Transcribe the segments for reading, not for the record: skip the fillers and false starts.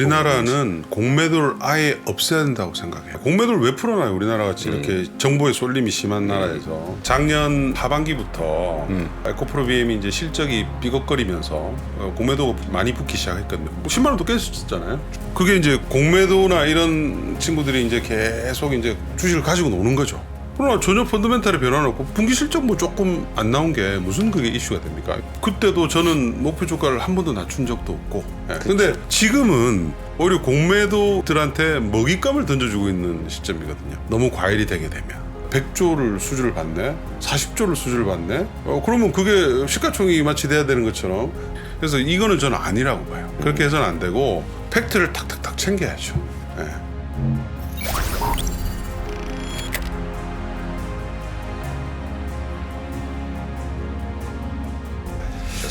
우리나라는 공매도를 아예 없애야 된다고 생각해요. 공매도를 왜 풀어놔요? 우리나라같이 이렇게 정보의 쏠림이 심한 나라에서. 작년 하반기부터 에코프로비엠이 이제 실적이 삐걱거리면서 공매도가 많이 붙기 시작했거든요. 10만 원도 깼었잖아요. 그게 이제 공매도나 이런 친구들이 이제 계속 이제 주식을 가지고 노는 거죠. 그러나 전혀 펀더멘탈의 변화는 없고 분기 실적 뭐 조금 안 나온 게 무슨 그게 이슈가 됩니까? 그때도 저는 목표 주가를 한 번도 낮춘 적도 없고. 근데 지금은 오히려 공매도들한테 먹잇감을 던져주고 있는 시점이거든요. 너무 과열이 되게 되면 100조를 수주를 받네, 40조를 수주를 받네. 그러면 그게 시가총액이 마치 돼야 되는 것처럼. 그래서 이거는 저는 아니라고 봐요. 그렇게 해서는 안 되고 팩트를 탁탁탁 챙겨야죠. 예.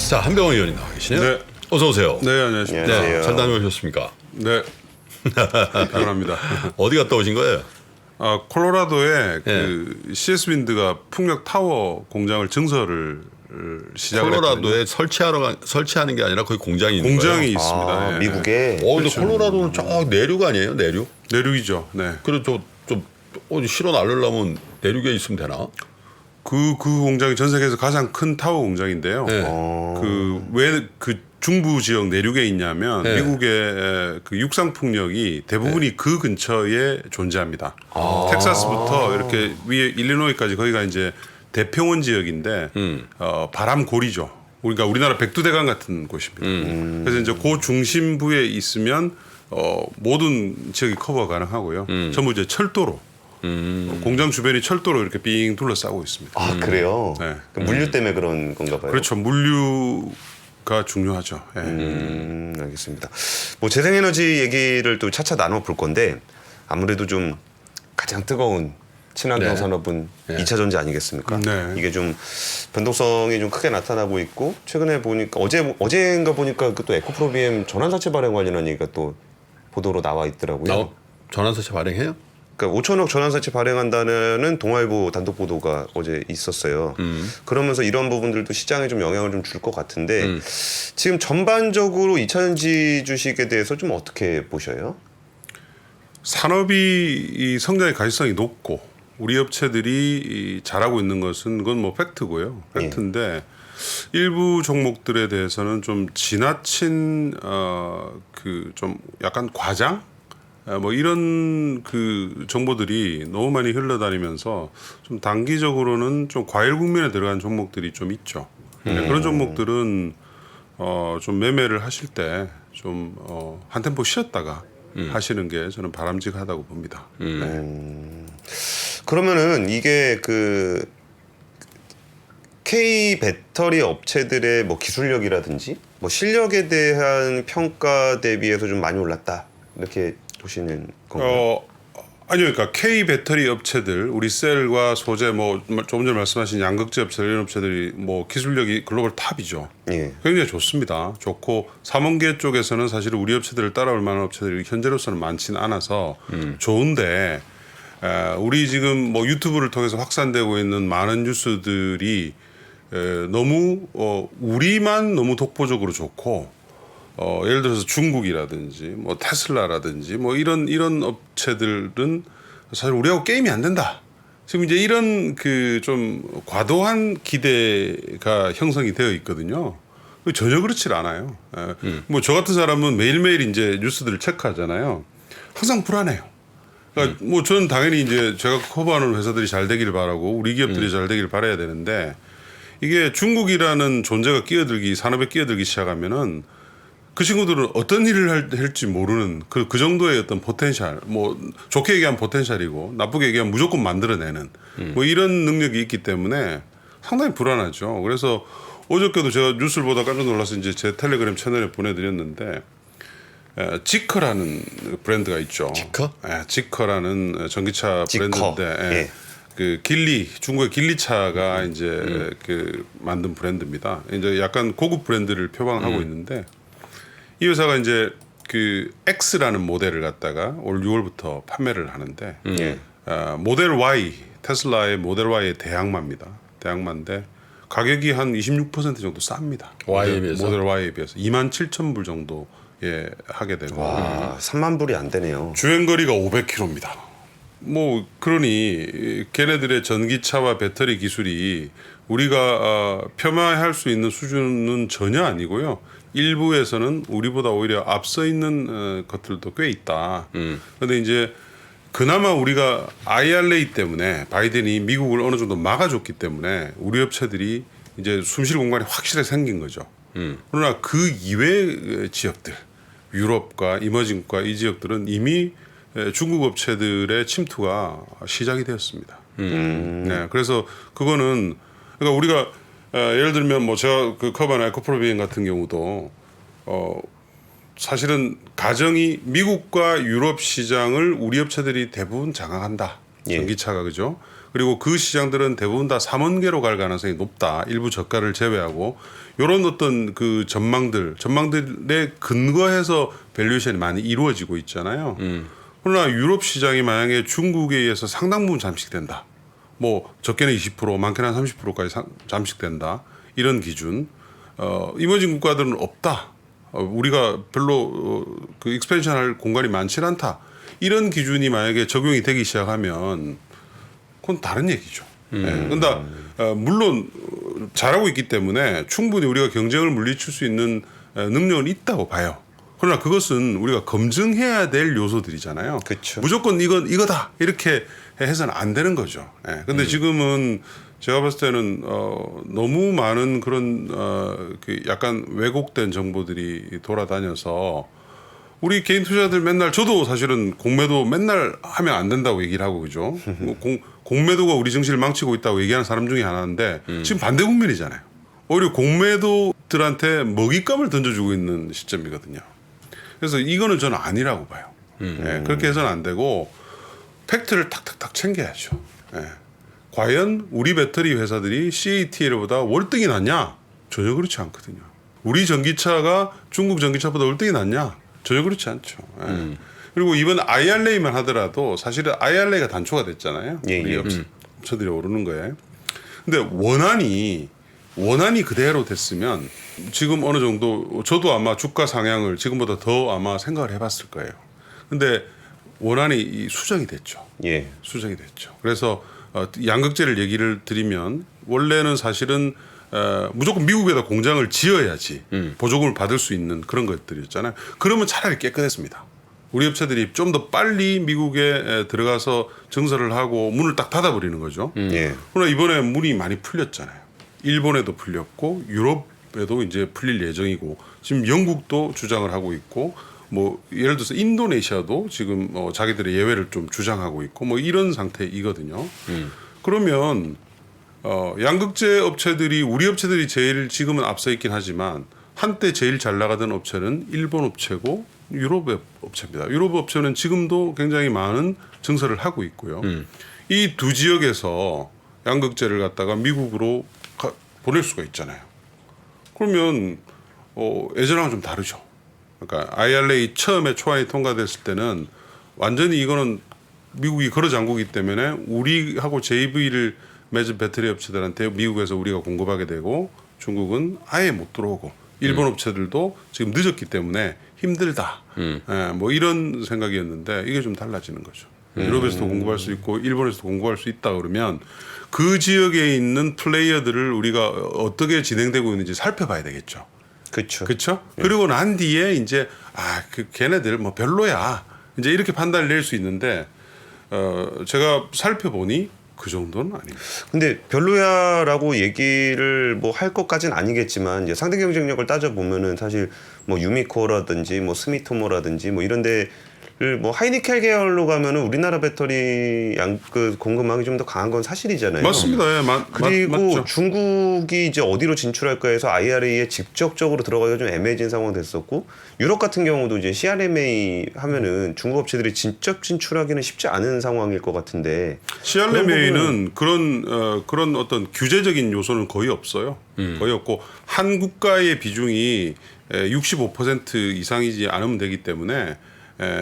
자, 한병원 의원이 나와 계시네요. 네. 어서 오세요. 네, 안녕하십니까. 네, 잘 다녀오셨습니까? 네. 피곤합니다. 어디 갔다 오신 거예요? 콜로라도에 네. 그 CS 윈드가 풍력 타워 공장을 증설을 시작을 콜로라도에 했거든요. 설치하는 게 아니라 거기 공장이 있는 공장이 거예요? 있습니다. 예. 미국에. 근데 그렇죠. 콜로라도는 저 내륙 아니에요? 내륙? 내륙이죠. 네. 그래도 좀 어디 실어 날리려면 내륙에 있으면 되나? 그 공장이 전 세계에서 가장 큰 타워 공장인데요. 네. 그 왜 그 중부 지역 내륙에 있냐면 네. 미국의 그 육상 풍력이 대부분이 그 근처에 존재합니다. 텍사스부터 이렇게 위에 일리노이까지 거기가 이제 대평원 지역인데 바람고리죠. 그러니까 우리나라 백두대간 같은 곳입니다. 그래서 이제 그 중심부에 있으면 모든 지역이 커버 가능하고요. 전부 이제 철도로. 공장 주변이 철도로 이렇게 빙 둘러싸고 있습니다. 아, 그래요? 네. 그 물류 때문에 그런 건가 봐요. 그렇죠. 물류가 중요하죠. 예. 알겠습니다. 뭐 재생에너지 얘기를 또 차차 나눠 볼 건데 아무래도 좀 가장 뜨거운 친환경 네. 산업은 네. 2차 전지 아니겠습니까? 네. 이게 좀 변동성이 좀 크게 나타나고 있고 최근에 보니까 어제인가 보니까 그 또 에코프로비엠 전환사채 발행 관련한 얘기가 또 보도로 나와 있더라고요. 전환사채 발행해요? 그러니까 5천억 전환사채 발행한다는 동아일보 단독 보도가 어제 있었어요. 그러면서 이런 부분들도 시장에 좀 영향을 좀 줄 것 같은데 지금 전반적으로 2차 전지 주식에 대해서 좀 어떻게 보셔요? 산업이 이 성장의 가시성이 높고 우리 업체들이 잘하고 있는 것은 그건 뭐 팩트고요. 팩트인데 일부 종목들에 대해서는 좀 지나친 그 좀 약간 과장 뭐 이런 그 정보들이 너무 많이 흘러다니면서 좀 단기적으로는 좀 과열 국면에 들어간 종목들이 좀 있죠. 그런 종목들은 좀 매매를 하실 때 좀 한 템포 쉬었다가 하시는 게 저는 바람직하다고 봅니다. 그러면은 이게 그 K 배터리 업체들의 뭐 기술력이라든지 뭐 실력에 대한 평가 대비해서 좀 많이 올랐다 이렇게 보시는 건가요? 아니요, 그러니까 K 배터리 업체들, 우리 셀과 소재, 뭐 조금 전에 말씀하신 양극재 업체들 이런 업체들이 뭐 기술력이 글로벌 탑이죠. 예. 굉장히 좋습니다. 좋고 삼원계 쪽에서는 사실 우리 업체들을 따라올 만한 업체들이 현재로서는 많지는 않아서 좋은데 우리 지금 뭐 유튜브를 통해서 확산되고 있는 많은 뉴스들이 너무 우리만 너무 독보적으로 좋고. 예를 들어서 중국이라든지 뭐 테슬라라든지 뭐 이런 업체들은 사실 우리하고 게임이 안 된다. 지금 이제 이런 그 좀 과도한 기대가 형성이 되어 있거든요. 전혀 그렇지 않아요. 뭐 저 같은 사람은 매일매일 이제 뉴스들을 체크하잖아요. 항상 불안해요. 그러니까 뭐 저는 당연히 이제 제가 커버하는 회사들이 잘 되기를 바라고 우리 기업들이 잘 되기를 바라야 되는데 이게 중국이라는 존재가 산업에 끼어들기 시작하면은 그 친구들은 어떤 일을 할지 모르는 그 정도의 어떤 포텐셜, 뭐 좋게 얘기하면 포텐셜이고 나쁘게 얘기하면 무조건 만들어내는 뭐 이런 능력이 있기 때문에 상당히 불안하죠. 그래서 어저께도 제가 뉴스를 보다 깜짝 놀라서 이제 제 텔레그램 채널에 보내드렸는데 지커라는 브랜드가 있죠. 지커? 지커라는 전기차 지커. 브랜드인데 예. 그 중국의 길리차가 이제 그 만든 브랜드입니다. 이제 약간 고급 브랜드를 표방하고 있는데. 이 회사가 이제 그 X라는 모델을 갖다가 올 6월부터 판매를 하는데 모델 Y 테슬라의 모델 Y의 대항마입니다. 대항마인데 가격이 한 26% 정도 쌉니다. Y에 비해서? 모델 Y에 비해서 27,000불 정도 하게 되고 와, 3만 불이 안 되네요. 주행 거리가 500km입니다. 뭐 그러니 걔네들의 전기차와 배터리 기술이 우리가 폄하할 수 있는 수준은 전혀 아니고요. 일부에서는 우리보다 오히려 앞서 있는 것들도 꽤 있다. 그런데 이제 그나마 우리가 IRA 때문에 바이든이 미국을 어느 정도 막아줬기 때문에 우리 업체들이 이제 숨쉴 공간이 확실히 생긴 거죠. 그러나 그 이외의 지역들, 유럽과 이머징과 이 지역들은 이미 중국 업체들의 침투가 시작이 되었습니다. 네, 그래서 그거는 그러니까 우리가 예를 들면 뭐 제가 그 커바나 에코프로비엔 같은 경우도 사실은 가정이 미국과 유럽 시장을 우리 업체들이 대부분 장악한다. 예. 전기차가 그죠? 그리고 그 시장들은 대부분 다 삼원계로 갈 가능성이 높다. 일부 저가를 제외하고 이런 어떤 그 전망들에 근거해서 밸류에이션이 많이 이루어지고 있잖아요. 그러나 유럽 시장이 만약에 중국에 의해서 상당 부분 잠식된다. 뭐 적게는 20%, 많게는 한 30%까지 잠식된다. 이런 기준. 이머징 국가들은 없다. 우리가 별로 그 익스펜션할 공간이 많지 않다. 이런 기준이 만약에 적용이 되기 시작하면 그건 다른 얘기죠. 그런데 물론 잘하고 있기 때문에 충분히 우리가 경쟁을 물리칠 수 있는 능력은 있다고 봐요. 그러나 그것은 우리가 검증해야 될 요소들이잖아요. 그쵸. 무조건 이거다 이렇게 해서는 안 되는 거죠. 근데 지금은 제가 봤을 때는 너무 많은 그런 그 약간 왜곡된 정보들이 돌아다녀서 우리 개인 투자자들 맨날 저도 사실은 공매도 맨날 하면 안 된다고 얘기를 하고 그죠. 뭐 공매도가 우리 증시를 망치고 있다고 얘기하는 사람 중에 하나인데 지금 반대 국면이잖아요. 오히려 공매도들한테 먹잇감을 던져주고 있는 시점이거든요. 그래서 이거는 저는 아니라고 봐요. 그렇게 해서는 안 되고 팩트를 탁탁탁 챙겨야죠. 과연 우리 배터리 회사들이 CATL보다 월등히 낫냐? 전혀 그렇지 않거든요. 우리 전기차가 중국 전기차보다 월등히 낫냐? 전혀 그렇지 않죠. 그리고 이번 IRA만 하더라도 사실은 IRA가 단초가 됐잖아요. 예, 우리 예. 업체들이 오르는 거에. 근데 원안이 그대로 됐으면 지금 어느 정도 저도 아마 주가 상향을 지금보다 더 아마 생각을 해봤을 거예요. 근데 원안이 수정이 됐죠. 예. 수정이 됐죠. 그래서 양극재를 얘기를 드리면 원래는 사실은 무조건 미국에다 공장을 지어야지 보조금을 받을 수 있는 그런 것들이었잖아요. 그러면 차라리 깨끗했습니다. 우리 업체들이 좀 더 빨리 미국에 들어가서 증설을 하고 문을 딱 닫아버리는 거죠. 예. 그러나 이번에 문이 많이 풀렸잖아요. 일본에도 풀렸고 유럽에도 이제 풀릴 예정이고 지금 영국도 주장을 하고 있고 뭐 예를 들어서 인도네시아도 지금 자기들의 예외를 좀 주장하고 있고 뭐 이런 상태이거든요. 그러면 양극재 업체들이 우리 업체들이 제일 지금은 앞서 있긴 하지만 한때 제일 잘 나가던 업체는 일본 업체고 유럽 업체입니다. 유럽 업체는 지금도 굉장히 많은 증설을 하고 있고요. 이 두 지역에서 양극재를 갖다가 미국으로 보낼 수가 있잖아요. 그러면 예전하고 좀 다르죠. 그러니까 IRA 처음에 초안이 통과됐을 때는 완전히 이거는 미국이 걸어 잠그기 때문에 우리하고 JV를 맺은 배터리 업체들한테 미국에서 우리가 공급하게 되고 중국은 아예 못 들어오고 일본 업체들도 지금 늦었기 때문에 힘들다. 뭐 이런 생각이었는데 이게 좀 달라지는 거죠. 유럽에서도 공급할 수 있고 일본에서도 공급할 수 있다 그러면 그 지역에 있는 플레이어들을 우리가 어떻게 진행되고 있는지 살펴봐야 되겠죠. 그렇죠. 그렇죠? 그리고 난 뒤에 이제 그 걔네들 뭐 별로야. 이제 이렇게 판단을 낼 수 있는데 제가 살펴보니 그 정도는 아닙니다. 근데 별로야라고 얘기를 뭐 할 것까지는 아니겠지만 이제 상대 경쟁력을 따져 보면은 사실 뭐 유미코라든지 뭐 스미토모라든지 뭐 이런데 뭐 하이니켈 계열로 가면은 우리나라 배터리 그 공급망이 좀 더 강한 건 사실이잖아요. 맞습니다. 예, 그리고 맞죠. 중국이 이제 어디로 진출할까 해서 IRA에 직접적으로 들어가기가 좀 애매해진 상황 됐었고 유럽 같은 경우도 이제 CRMA 하면은 중국 업체들이 직접 진출하기는 쉽지 않은 상황일 것 같은데 CRMA는 그런 어떤 규제적인 요소는 거의 없어요. 거의 없고 한 국가의 비중이 65% 이상이지 않으면 되기 때문에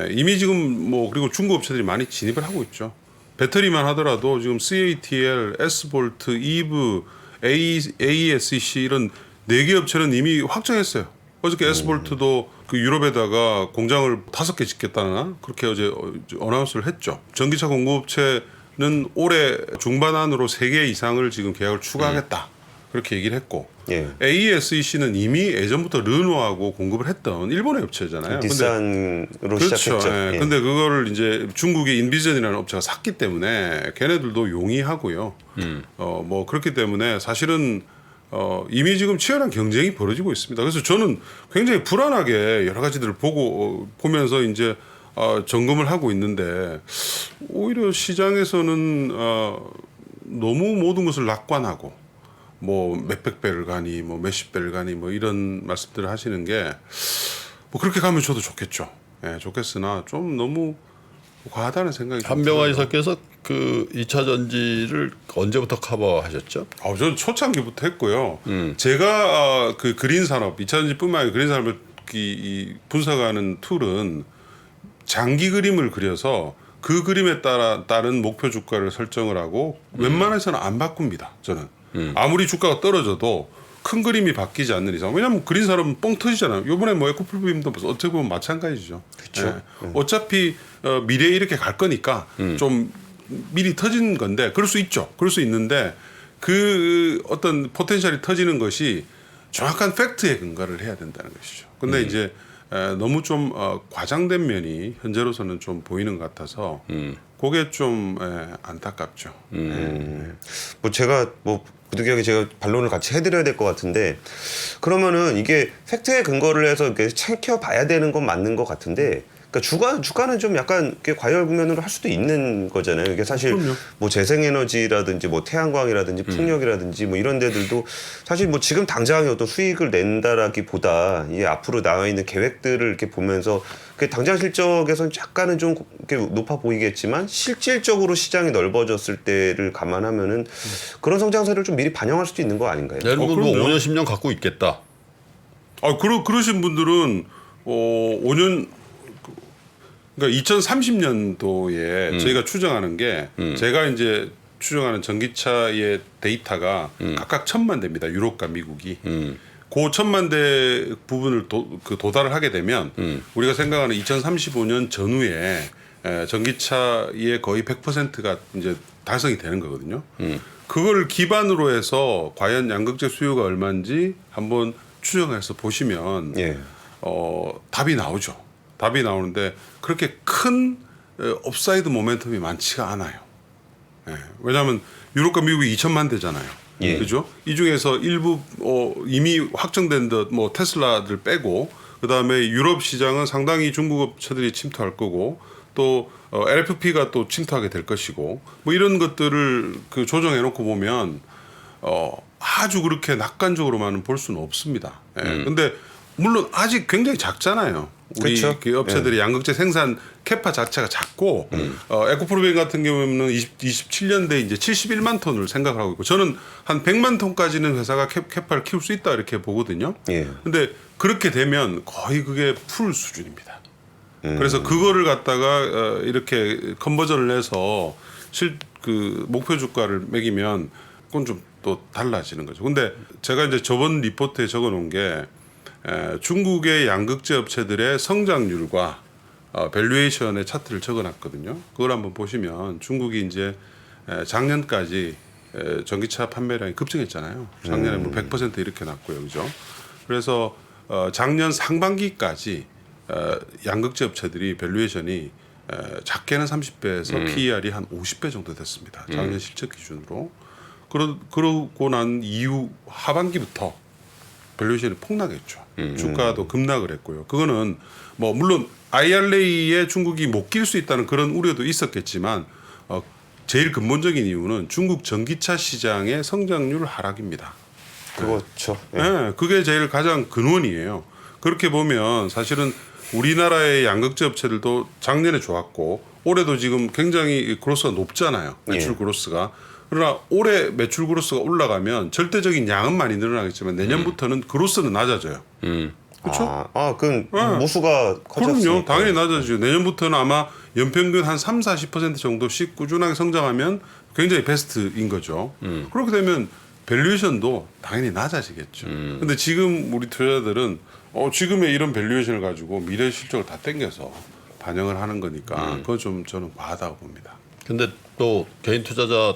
이미 지금 뭐 그리고 중국 업체들이 많이 진입을 하고 있죠. 배터리만 하더라도 지금 CATL, S볼트, 이브, AESC 이런 4개 업체는 이미 확정했어요. 어저께 에스볼트도 그 유럽에다가 공장을 5개 짓겠다나 그렇게 어제 어나운스를 했죠. 전기차 공급업체는 올해 중반 안으로 3개 이상을 지금 계약을 추가하겠다. 그렇게 얘기를 했고 예. AESEC는 이미 예전부터 르노하고 공급을 했던 일본의 업체잖아요. 닛산으로 그렇죠. 시작했죠. 예. 예. 근데 그거를 이제 중국의 인비전이라는 업체가 샀기 때문에 걔네들도 용이하고요. 뭐 그렇기 때문에 사실은 이미 지금 치열한 경쟁이 벌어지고 있습니다. 그래서 저는 굉장히 불안하게 여러 가지들을 보면서 이제 점검을 하고 있는데 오히려 시장에서는 너무 모든 것을 낙관하고 뭐 몇백 배를 가니 뭐 몇십 배를 가니 뭐 이런 말씀들을 하시는 게 뭐 그렇게 가면 저도 좋겠죠. 예, 좋겠으나 좀 너무 과하다는 생각이 좀 한병화 들어요. 이사께서 그 2차 전지를 언제부터 커버하셨죠? 저는 초창기부터 했고요. 제가 그 그린 산업, 2차 전지뿐만 아니라 그린 산업을 이 분석하는 툴은 장기 그림을 그려서 그 그림에 따른 목표 주가를 설정을 하고 웬만해서는 안 바꿉니다. 저는 아무리 주가가 떨어져도 큰 그림이 바뀌지 않는 이상. 왜냐하면 그린 산업은 뻥 터지잖아요. 이번에 뭐 에코프로빔도 어떻게 보면 마찬가지죠. 그렇죠. 어차피 미래에 이렇게 갈 거니까 좀 미리 터진 건데 그럴 수 있죠. 그럴 수 있는데 그 어떤 포텐셜이 터지는 것이 정확한 팩트에 근거를 해야 된다는 것이죠. 근데 이제 너무 좀 과장된 면이 현재로서는 좀 보이는 것 같아서 그게 좀 안타깝죠. 뭐 제가 뭐 부득이하게 제가 반론을 같이 해드려야 될 것 같은데 그러면은 이게 팩트에 근거를 해서 이렇게 챙겨봐야 되는 건 맞는 것 같은데 그러니까 주가는 좀 약간 이렇게 과열국면으로 할 수도 있는 거잖아요. 이게 사실 그럼요. 뭐 재생에너지라든지 뭐 태양광이라든지 풍력이라든지 뭐 이런 데들도 사실 뭐 지금 당장 어떤 수익을 낸다라기보다 이 앞으로 나와 있는 계획들을 이렇게 보면서 그 당장 실적에서는 약간은 좀 이렇게 높아 보이겠지만 실질적으로 시장이 넓어졌을 때를 감안하면은 그런 성장세를 좀 미리 반영할 수도 있는 거 아닌가요? 예를 들면 뭐 그럼요. 5년 10년 갖고 있겠다. 그러신 분들은 5년 그러니까 2030년도에 저희가 추정하는 게 제가 이제 추정하는 전기차의 데이터가 각각 1,000만 대입니다. 유럽과 미국이. 그 1,000만 대 부분을 도달을 하게 되면 우리가 생각하는 2035년 전후에 전기차의 거의 100%가 이제 달성이 되는 거거든요. 그걸 기반으로 해서 과연 양극재 수요가 얼마인지 한번 추정해서 보시면 예. 답이 나오죠. 답이 나오는데 그렇게 큰 업사이드 모멘텀이 많지가 않아요. 예. 왜냐하면 유럽과 미국이 2천만 대잖아요. 예. 그죠? 이 중에서 일부 이미 확정된 듯 뭐 테슬라들 빼고 그 다음에 유럽 시장은 상당히 중국 업체들이 침투할 거고 또 LFP가 또 침투하게 될 것이고 뭐 이런 것들을 그 조정해 놓고 보면 아주 그렇게 낙관적으로만은 볼 수는 없습니다. 예. 근데 물론 아직 굉장히 작잖아요. 우리 그렇죠. 그 업체들이 양극재 생산 캐파 자체가 작고 에코프로빈 같은 경우에는 27년대 이제 71만 톤을 생각을 하고 있고 저는 한 100만 톤까지는 회사가 캐파를 키울 수 있다 이렇게 보거든요. 예. 근데 그렇게 되면 거의 그게 풀 수준입니다. 그래서 그거를 갖다가 이렇게 컨버전을 해서 그 목표 주가를 매기면 그건 좀 또 달라지는 거죠. 근데 제가 이제 저번 리포트에 적어 놓은 게 중국의 양극재 업체들의 성장률과 밸류에이션의 차트를 적어놨거든요. 그걸 한번 보시면 중국이 이제 작년까지 전기차 판매량이 급증했잖아요. 작년에 뭐 100% 이렇게 났고요, 그죠? 그래서 작년 상반기까지 양극재 업체들이 밸류에이션이 작게는 30배에서 PER이 한 50배 정도 됐습니다. 작년 실적 기준으로. 그러고 난 이후 하반기부터 밸류에이션이 폭락했죠. 주가도 급락을 했고요. 그거는 뭐 물론 IRA에 중국이 못 낄 수 있다는 그런 우려도 있었겠지만 제일 근본적인 이유는 중국 전기차 시장의 성장률 하락입니다. 그렇죠. 예. 네, 그게 제일 가장 근원이에요. 그렇게 보면 사실은 우리나라의 양극재 업체들도 작년에 좋았고 올해도 지금 굉장히 그로스가 높잖아요. 매출 예. 그로스가. 그러나 올해 매출 그로스가 올라가면 절대적인 양은 많이 늘어나겠지만 내년부터는 그로스는 낮아져요. 그렇죠? 그건 네. 모수가 커졌으니까. 그럼요. 당연히 낮아지죠. 내년부터는 아마 연평균 한 30-40% 정도씩 꾸준하게 성장하면 굉장히 베스트인 거죠. 그렇게 되면 밸류에이션도 당연히 낮아지겠죠. 근데 지금 우리 투자자들은 지금의 이런 밸류에이션을 가지고 미래 실적을 다 땡겨서 반영을 하는 거니까 그건 좀 저는 과하다고 봅니다. 근데 또 개인 투자자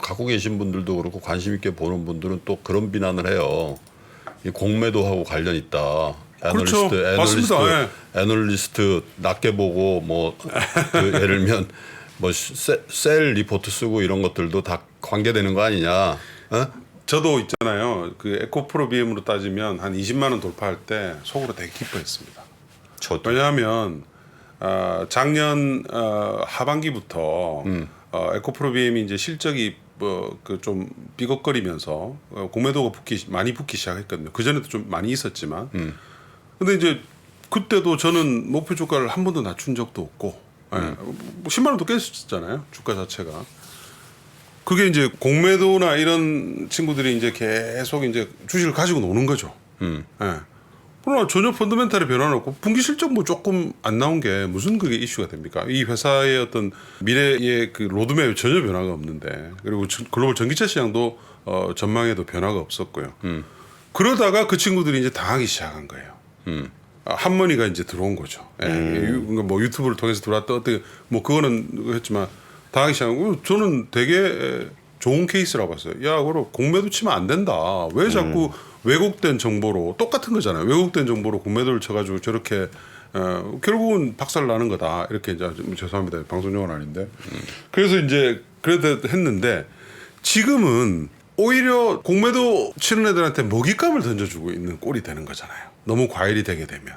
갖고 계신 분들도 그렇고 관심 있게 보는 분들은 또 그런 비난을 해요. 이 공매도하고 관련 있다. 그렇죠. 맞습니다. 예. 애널리스트 낮게 보고 뭐 그 예를 들면 뭐 셀 리포트 쓰고 이런 것들도 다 관계되는 거 아니냐. 어? 저도 있잖아요. 그 에코프로 BM으로 따지면 한 20만 원 돌파할 때 속으로 되게 기뻐했습니다. 저도. 왜냐하면 작년 하반기부터 에코프로 BM이 이제 실적이 뭐 그 좀 삐걱거리면서 공매도가 많이 붙기 시작했거든요. 그 전에도 좀 많이 있었지만, 근데 이제 그때도 저는 목표 주가를 한 번도 낮춘 적도 없고, 뭐 10만 원도 깼었잖아요. 주가 자체가. 그게 이제 공매도나 이런 친구들이 이제 계속 이제 주식을 가지고 노는 거죠. 예. 그러나 전혀 펀더멘탈의 변화는 없고 분기 실적 뭐 조금 안 나온 게 무슨 그게 이슈가 됩니까? 이 회사의 어떤 미래의 그 로드맵에 전혀 변화가 없는데, 그리고 글로벌 전기차 시장도 전망에도 변화가 없었고요. 그러다가 그 친구들이 이제 당하기 시작한 거예요. 한머니가 이제 들어온 거죠. 예. 그러니까 뭐 유튜브를 통해서 들어왔다 어떻게 뭐 그거는 했지만 당하기 시작하고, 저는 되게 좋은 케이스라고 봤어요. 야, 그럼 공매도 치면 안 된다. 왜 자꾸 왜곡된 정보로, 똑같은 거잖아요. 왜곡된 정보로 공매도를 쳐가지고 저렇게 결국은 박살 나는 거다. 이렇게 이제 죄송합니다. 방송용은 아닌데. 그래서 이제 그래도 했는데, 지금은 오히려 공매도 치는 애들한테 먹잇감을 던져주고 있는 꼴이 되는 거잖아요. 너무 과열이 되게 되면.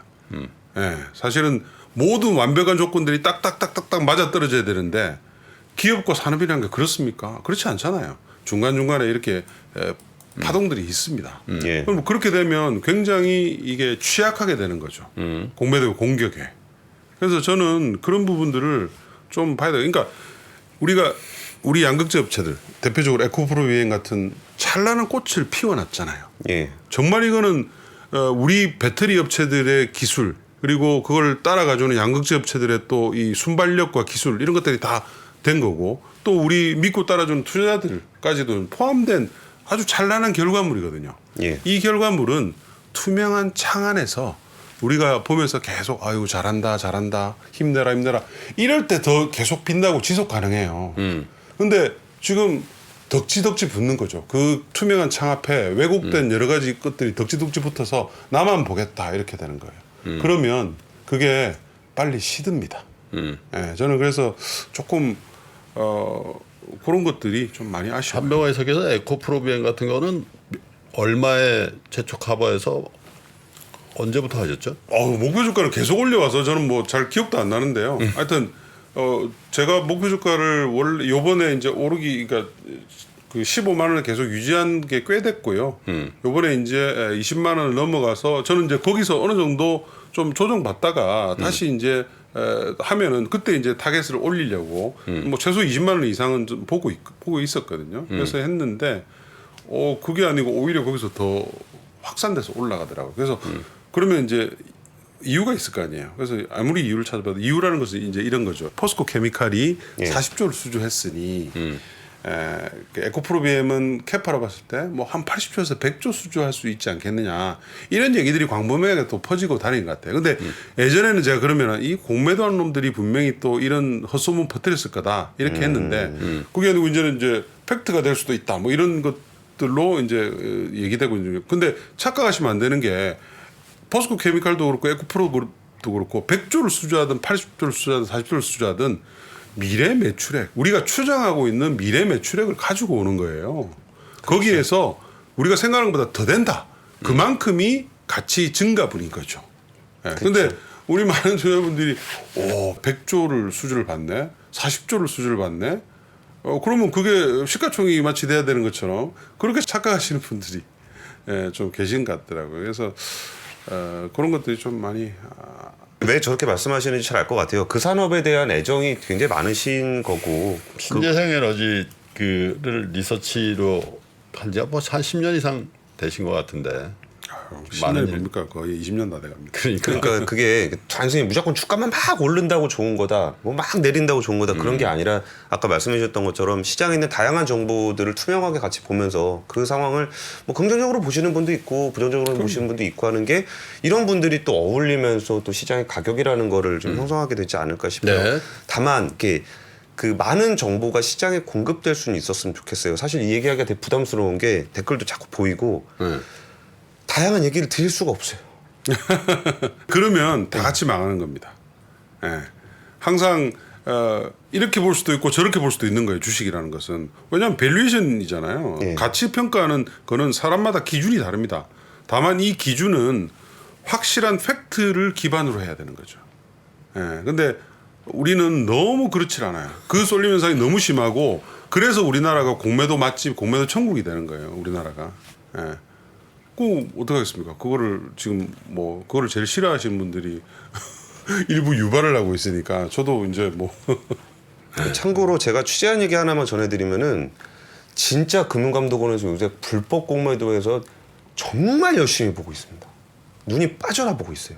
예, 사실은 모든 완벽한 조건들이 딱딱딱딱딱 맞아 떨어져야 되는데, 기업과 산업이라는 게 그렇습니까? 그렇지 않잖아요. 중간중간에 이렇게 파동들이 있습니다. 예. 그럼 그렇게 되면 굉장히 이게 취약하게 되는 거죠. 공매도 공격에. 그래서 저는 그런 부분들을 좀 봐야 돼요. 그러니까 우리 양극재 업체들, 대표적으로 에코프로 비행 같은 찬란한 꽃을 피워놨잖아요. 예. 정말 이거는 우리 배터리 업체들의 기술, 그리고 그걸 따라가주는 양극재 업체들의 또 이 순발력과 기술, 이런 것들이 다 된 거고, 또 우리 믿고 따라주는 투자자들까지도 포함된 아주 찬란한 결과물이거든요. 예. 이 결과물은 투명한 창 안에서 우리가 보면서 계속 아이고 잘한다 힘내라 이럴 때 더 계속 빛나고 지속 가능해요. 근데 지금 덕지덕지 붙는 거죠. 그 투명한 창 앞에 왜곡된 여러 가지 것들이 덕지덕지 붙어서 나만 보겠다 이렇게 되는 거예요. 그러면 그게 빨리 시듭니다. 예, 저는 그래서 조금 그런 것들이 좀 많이 아쉬워요. 한병화 해석에서 에코프로비엔 같은 거는 얼마에 최초 커버해서 언제부터 하셨죠? 목표 주가를 계속 올려와서 저는 뭐 잘 기억도 안 나는데요. 하여튼 제가 목표 주가를 원래 요번에 이제 오르기, 그러니까 그 15만 원을 계속 유지한 게 꽤 됐고요. 요번에 이제 20만 원을 넘어가서 저는 이제 거기서 어느 정도 좀 조정받다가 다시 이제 하면은 그때 이제 타겟을 올리려고 뭐 최소 20만 원 이상은 좀 보고 있었거든요. 그래서 했는데 그게 아니고 오히려 거기서 더 확산돼서 올라가더라고요. 그래서 그러면 이제 이유가 있을 거 아니에요. 그래서 아무리 이유를 찾아봐도, 이유라는 것은 이제 이런 거죠. 포스코 케미칼이 40조를 수주했으니 그 에코프로 BM은 캐파로 봤을 때 뭐 한 80조에서 100조 수주할 수 있지 않겠느냐, 이런 얘기들이 광범위하게 또 퍼지고 다니는 것 같아요. 근데 예전에는 제가 그러면은 이 공매도한 놈들이 분명히 또 이런 헛소문 퍼뜨렸을 거다 이렇게 했는데, 그게 아니고 이제는 팩트가 될 수도 있다 뭐 이런 것들로 이제 얘기되고 있는. 근데 착각하시면 안 되는 게, 포스코 케미칼도 그렇고 에코프로도 그렇고 100조를 수주하든 80조를 수주하든 40조를 수주하든 미래 매출액, 우리가 추정하고 있는 미래 매출액을 가지고 오는 거예요. 거기에서 우리가 생각하는 것보다 더 된다. 그만큼이 가치 증가분인 거죠. 그런데 우리 많은 투자분들이 100조를 수주를 받네, 40조를 수주를 받네. 그러면 그게 시가총액이 마치 돼야 되는 것처럼 그렇게 착각하시는 분들이 좀 계신 것 같더라고요. 그래서 그런 것들이 좀 많이 왜 저렇게 말씀하시는지 잘 알 것 같아요. 그 산업에 대한 애정이 굉장히 많으신 거고. 신재생 에너지 그를 리서치로 한 지가 뭐 한 10년 이상 되신 것 같은데. 많은 10년이 뭡니까? 거의 20년 다 돼갑니다. 그러니까 그게 단순히 무조건 주가만 막 오른다고 좋은 거다, 뭐 막 내린다고 좋은 거다 그런 게 아니라 아까 말씀해 주셨던 것처럼 시장에 있는 다양한 정보들을 투명하게 같이 보면서 그 상황을 뭐 긍정적으로 보시는 분도 있고 부정적으로 보시는 분도 있고 하는 게 이런 분들이 또 어울리면서 또 시장의 가격이라는 거를 좀 형성하게 되지 않을까 싶어요. 네. 다만 이렇게 그 많은 정보가 시장에 공급될 수는 있었으면 좋겠어요. 사실 이 얘기하기가 되게 부담스러운 게 댓글도 자꾸 보이고 다양한 얘기를 드릴 수가 없어요. 그러면 다 같이 망하는 겁니다. 예. 항상 이렇게 볼 수도 있고 저렇게 볼 수도 있는 거예요. 주식이라는 것은. 왜냐하면 밸류에이션이잖아요. 예. 가치 평가하는 거는 사람마다 기준이 다릅니다. 다만 이 기준은 확실한 팩트를 기반으로 해야 되는 거죠. 예. 근데 우리는 너무 그렇질 않아요. 그 쏠림 현상이 너무 심하고 그래서 우리나라가 공매도 맛집, 공매도 천국이 되는 거예요. 우리나라가. 예. 그 어떻게 하겠습니까? 그거를 지금 뭐 그거를 제일 싫어하시는 분들이 일부 유발을 하고 있으니까 저도 이제 뭐 참고로 제가 취재한 얘기 하나만 전해드리면은 진짜 금융감독원에서 요새 불법 공매도에서 정말 열심히 보고 있습니다. 눈이 빠져나 보고 있어요.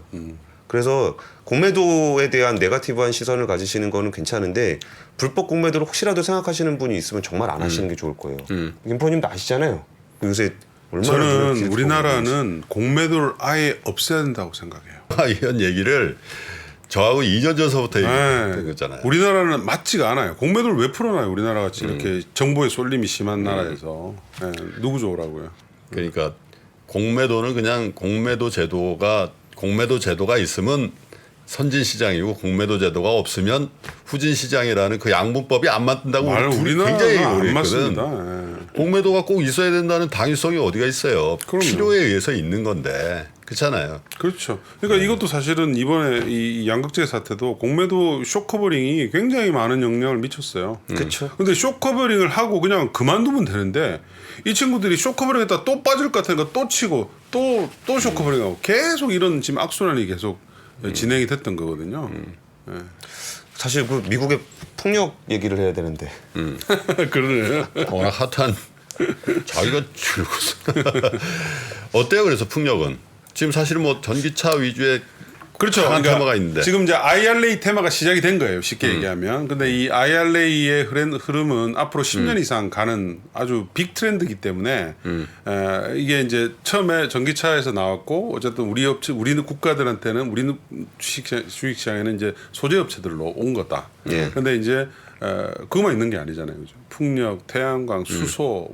그래서 공매도에 대한 네거티브한 시선을 가지시는 거는 괜찮은데 불법 공매도를 혹시라도 생각하시는 분이 있으면 정말 안 하시는 게 좋을 거예요. 김포님도 아시잖아요. 요새 얼마나 저는 우리나라는 공매도를 아예 없애야 된다고 생각해요. 이런 얘기를 저하고 2년 전서부터 네. 얘기했던 거잖아요. 우리나라는 맞지가 않아요. 공매도를 왜 풀어놔요? 우리나라 같이 이렇게 정보의 쏠림이 심한 나라에서. 네. 누구 좋으라고요? 그러니까 공매도는 그냥 공매도 제도가 있으면 선진 시장이고 공매도 제도가 없으면 후진 시장이라는 그 양분법이 안 맞는다고 말 둘이 우리나라가 굉장히 안 오래했거든. 맞습니다. 예. 공매도가 꼭 있어야 된다는 당위성이 어디가 있어요. 그럼요. 필요에 의해서 있는 건데 그렇잖아요. 그렇죠. 그러니까 이것도 사실은 이번에 이 양극재 사태도 공매도 쇼커버링이 굉장히 많은 영향을 미쳤어요. 그렇죠. 근데 쇼커버링을 하고 그냥 그만두면 되는데 이 친구들이 쇼커버링했다 또 빠질 것 같으니까 또 치고 또 쇼커버링하고 계속 이런 지금 악순환이 계속 진행이 됐던 거거든요. 사실 그 미국의 폭력 얘기를 해야 되는데 그러네요. 워낙 핫한 자기가 줄고서 어때요? 그래서 풍력은 지금 사실은 뭐 전기차 위주의 그렇죠. 강한 테마가 있는데. 지금 이제 IRA 테마가 시작이 된 거예요. 쉽게 얘기하면. 근데 이 IRA의 흐름은 앞으로 10년 이상 가는 아주 빅 트렌드이기 때문에 이게 이제 처음에 전기차에서 나왔고 어쨌든 우리는 국가들한테는 우리는 주식시장에는 이제 소재 업체들로 온 거다. 예. 근데 이제 그거만 있는 게 아니잖아요. 그죠? 풍력, 태양광, 수소,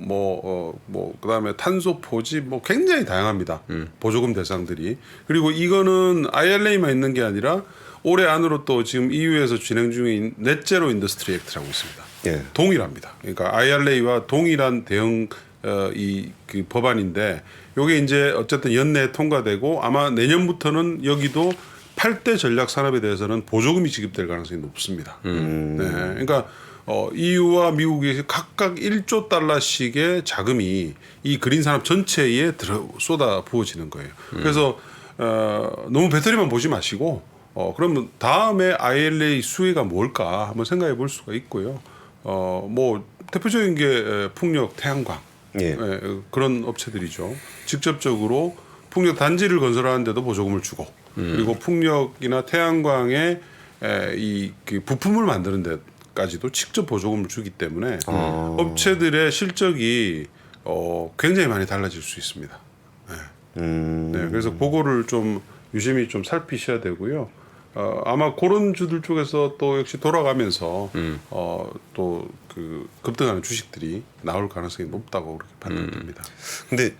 그다음에 탄소 포집 뭐 굉장히 다양합니다. 보조금 대상들이. 그리고 이거는 IRA만 있는 게 아니라 올해 안으로 또 지금 EU에서 진행 중인 넷제로 인더스트리 액트라고 있습니다. 예. 동일합니다. 그러니까 IRA와 동일한 대응 그 법안인데 요게 이제 어쨌든 연내에 통과되고 아마 내년부터는 여기도 8대 전략 산업에 대해서는 보조금이 지급될 가능성이 높습니다. 네, 그러니까 EU와 미국이 각각 1조 달러씩의 자금이 이 그린 산업 전체에 쏟아 부어지는 거예요. 그래서 너무 배터리만 보지 마시고 그러면 다음에 IRA 수혜가 뭘까 한번 생각해 볼 수가 있고요. 뭐 대표적인 게 풍력, 태양광 예. 그런 업체들이죠. 직접적으로 풍력 단지를 건설하는데도 보조금을 주고 그리고 풍력이나 태양광에 그 부품을 만드는 데까지도 직접 보조금을 주기 때문에 업체들의 실적이 굉장히 많이 달라질 수 있습니다. 네, 그래서 그거를 좀 유심히 좀 살피셔야 되고요. 아마 그런 주들 쪽에서 또 역시 돌아가면서 또 그 급등하는 주식들이 나올 가능성이 높다고 그렇게 판단됩니다. 근데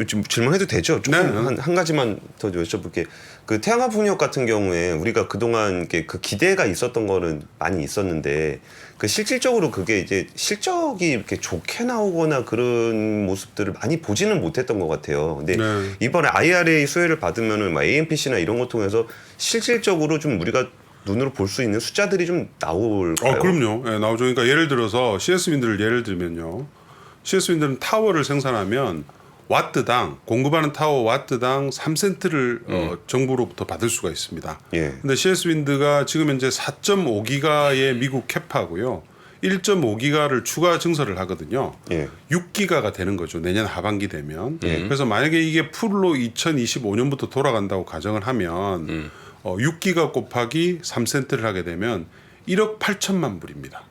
좀 질문해도 되죠? 조금 네. 한 가지만 더 여쭤볼게. 그 태양광 풍력 같은 경우에 우리가 그동안 그 기대가 있었던 거는 많이 있었는데 그 실질적으로 그게 이제 실적이 이렇게 좋게 나오거나 그런 모습들을 많이 보지는 못했던 것 같아요. 근데 이번에 IRA 수혜를 받으면은 막 AMPC나 이런 거 통해서 실질적으로 좀 우리가 눈으로 볼 수 있는 숫자들이 좀 나올까요? 그럼요. 네, 나오죠. 그러니까 예를 들어서 CS 윈드를 예를 들면요. CS 윈드는 타워를 생산하면 와트당 공급하는 타워 와트당 3센트를 정부로부터 받을 수가 있습니다. 예. 근데 CS 윈드가 지금 현재 4.5기가의 미국 캐파고요. 1.5기가를 추가 증설을 하거든요. 예. 6기가가 되는 거죠. 내년 하반기 되면. 그래서 만약에 이게 풀로 2025년부터 돌아간다고 가정을 하면 6기가 곱하기 3센트를 하게 되면 1억 8천만 불입니다.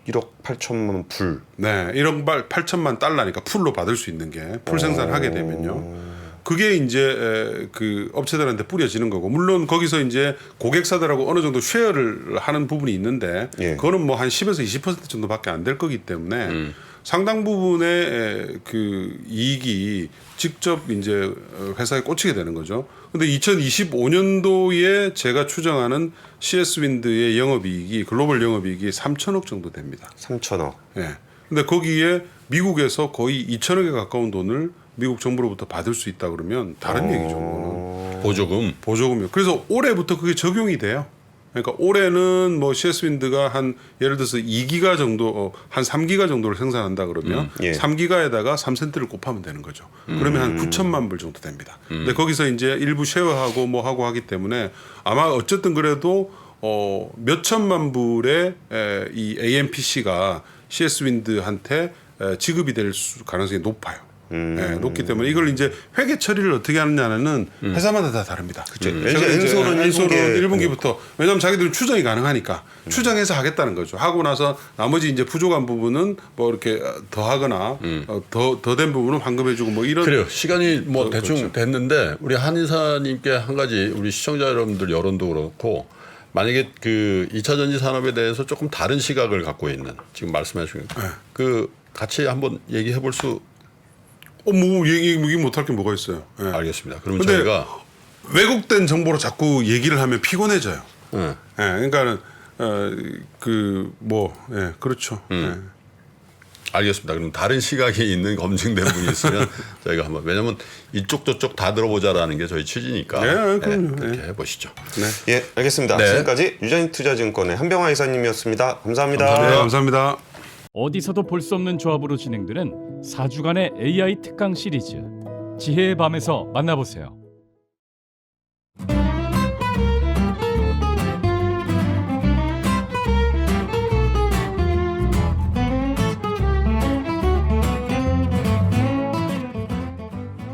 1억 8천만 불. 네, 1억 8천만 달러니까 풀로 받을 수 있는 게 풀 생산하게 되면요. 그게 이제 그 업체들한테 뿌려지는 거고, 물론 거기서 이제 고객사들하고 어느 정도 쉐어를 하는 부분이 있는데 예. 그거는 뭐 한 10에서 20% 정도밖에 안 될 거기 때문에 상당 부분의 그 이익이 직접 이제 회사에 꽂히게 되는 거죠. 근데 2025년도에 제가 추정하는 CS 윈드의 영업이익이 글로벌 영업이익이 3천억 정도 됩니다. 3천억. 예. 근데 거기에 미국에서 거의 2천억에 가까운 돈을 미국 정부로부터 받을 수 있다 그러면 다른 얘기죠. 그거는. 보조금. 보조금이요. 그래서 올해부터 그게 적용이 돼요. 그러니까 올해는 뭐 CS 윈드가 한 예를 들어서 2기가 정도 한 3기가 정도를 생산한다 그러면 예. 3기가에다가 3센트를 곱하면 되는 거죠. 그러면 한 9천만 불 정도 됩니다. 근데 거기서 이제 일부 쉐어하고 뭐 하고 하기 때문에 아마 어쨌든 그래도 몇 천만 불의 이 AMPC가 CS 윈드한테 지급이 될 가능성이 높아요. 네, 높기 때문에 이걸 이제 회계 처리를 어떻게 하느냐는 회사마다 다 다릅니다. 그렇죠. 엔솔은 엔솔은 1분기부터 왜냐하면 자기들은 추정이 가능하니까 추정해서 하겠다는 거죠. 하고 나서 나머지 이제 부족한 부분은 뭐 이렇게 더하거나 더 된 부분은 환급해주고 뭐 이런. 그래요. 시간이 뭐 대충 그렇죠. 됐는데 우리 한인사님께 한 가지 우리 시청자 여러분들 여론도 그렇고 만약에 그 2차 전지 산업에 대해서 조금 다른 시각을 갖고 있는 지금 말씀하신 그 같이 한번 얘기해 볼 수. 뭐 얘기 못할 게 뭐가 있어요. 예. 알겠습니다. 그러면 근데 저희가 왜곡된 정보로 자꾸 얘기를 하면 피곤해져요. 예. 그러니까는 그렇죠. 예. 알겠습니다. 그럼 다른 시각이 있는 검증된 분이 있으면 저희가 한번 왜냐하면 이쪽 저쪽 다 들어보자라는 게 저희 취지니까 네, 그럼요. 그렇게 해보시죠. 예, 알겠습니다. 네. 지금까지 유전투자증권의 한병화 이사님이었습니다. 감사합니다. 네, 감사합니다. 어디서도 볼 수 없는 조합으로 진행되는 4주간의 AI 특강 시리즈 지혜의 밤에서 만나보세요.